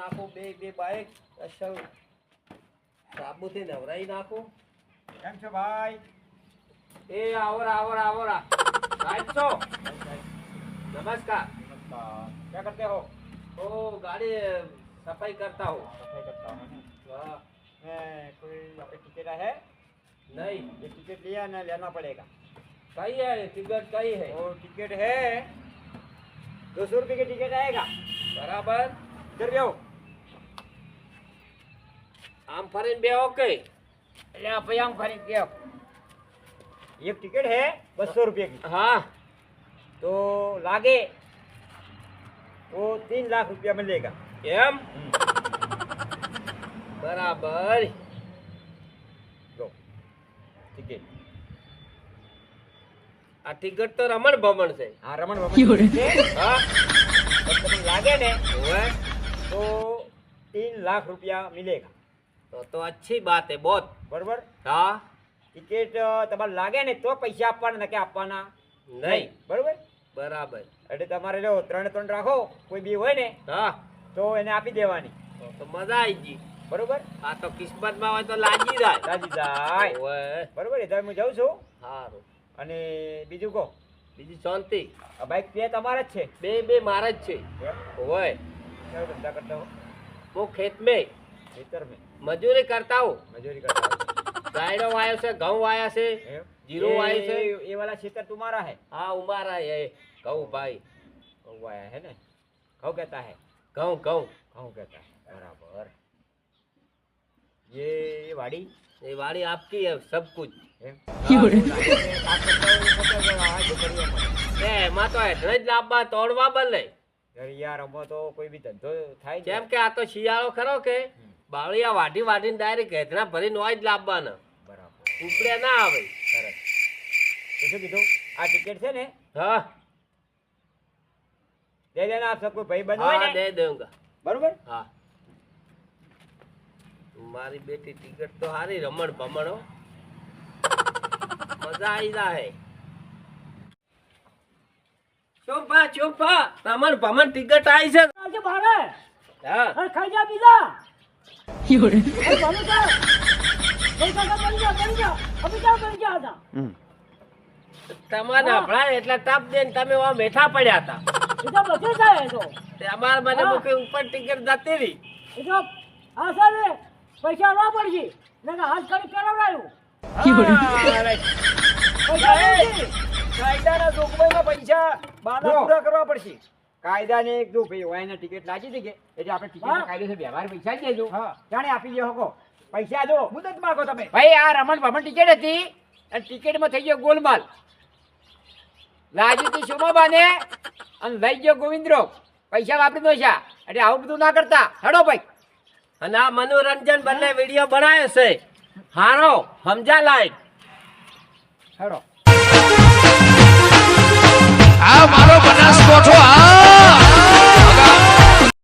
નાખો બે બે બાઈક અસલ સાબુથી નવરાઈ નાખો. કેમ છો ભાઈ? એ આવરા સાહેબ છો? नमस्कार. क्या करते हो? ओ गाड़ी सफाई करता हूँ. सफाई करता हूँ. हाँ. कोई यहाँ पे टिकट है? नहीं. ये टिकट लिया ना लेना पड़ेगा. कहीं है टिकट कहीं है? वो टिकट है 200 रुपये की टिकट आएगा. बराबर. इधर भी आओ. आम फरीन बे ओके. ले आप आम खरीद के आओ. एक टिकट है 200 रुपये की. हाँ. तो लागे तो 3 लाख रुपया मिलेगा. एम बराबर. दो टिकट. आ टिकट तो रमण भमण से. हाँ रमन भवन से. हाँ. तो लागे ने ओए. तो 3 लाख रुपया मिलेगा. तो अच्छी बात है बहुत. बराबर. हाँ. ટિકિટ તમારે લાગે ને તો પૈસા આપવાના નકે આપવાના नहीं. બરોબર. बराबर. એટલે તમારે લો 3 રાખો કોઈ બી હોય ને हाँ. તો એને આપી દેવાની. तो मजा आएगी. બરોબર. आ तो किस्मत में હોય તો લાગી જાય. રાજી જાય. ઓએ. બરોબર. એટલે હું જાઉં છું. હારું. અને બીજું કહો. બીજી શાંતિ. આ બાઈક બે તમારા જ છે? બે બે મારા જ છે. ઓય. ક્યાં ધંધા કરતા હો? હું ખેત में ખેતર में મજૂરી કરતા હું. મજૂરી કરતા હો. રાયડો વાયો છે, ઘઉં વાયા છે, એમ? જીરું વાયું છે. ये वाला क्षेत्र तुम्हारा है? હા ઉમારા એ ઘઉં ભાઈ. घऊ आया है ना. घऊ कहता है. ઘઉં ઘઉં घऊ कहता है. बराबर. ये वाड़ी એ વાડી આપકી है सब कुछ. એમ? એ એમાં તો એટલે જ લાભમાં તોડવા બદલે. યાર આમાં તો કોઈ બી ધંધો થાય જ કેમ કે આ તો શિયાળો ખરો કે બાવળિયા વાઢી વાઢીને ડાયરેક્ટ હેતના ભરીને હોય જ લાવવાના. બરાબર. ઉપડે ના આવે. સરસ. તો શું કીધું? આ ટિકિટ છે ને હા દે દેના આપ સબ કોઈ ભાઈ બંધ હા હોય ને. દે દઉંગા. બરોબર. હા મારી બેટી ટિકટ તો હારી રમણ ભમણો મજા આવી જાય. ચોપા ચોપા રમણ ભમણ ટિકટ આવી છે. આજે ભારે હા અરે ખાઈ જા બીજા અરે ભારે જા પૈસા કા બની જા અભી જા બની જા હતા તમારે હમણાં એટલા ટપ દે તમે આમ બેઠા પડ્યા હતા. એ તો બધે જાય તો તે અમાર મને મૂકે ઉપર ટિકિટ જતી રહી. એ તો આ સાલે પૈસા ના પડશે નકા હાથ કરી કરાવડાયું કાયદાના જોગવાઈમાં પૈસા બાના પૂરા કરવા પડશે. કાયદાને એક જો ભાઈ હોય ને ટિકિટ લાગી હતી કે એટલે આપણે ટિકિટ કાયદેસર વ્યવહાર પૈસા જ દેજો. જાણે આપી દો હકો પૈસા જો મુદત માંગો તમે. ભાઈ આ રમણ ભમણ ટિકિટ હતી અને ટિકિટમાં થઈ ગયો ગોલમાલ. લાગી હતી શોભાબાને અને લઈ ગયો ગોવિંદરો. પૈસા વાપરી દો છે એટલે આવું બધું ના કરતા. હેડો ભાઈ. અને આ મનોરંજન બંને વિડીયો બનાવે છે હારો સમજા લાયક. હેડો. આ મારો બનાસકોઠો આ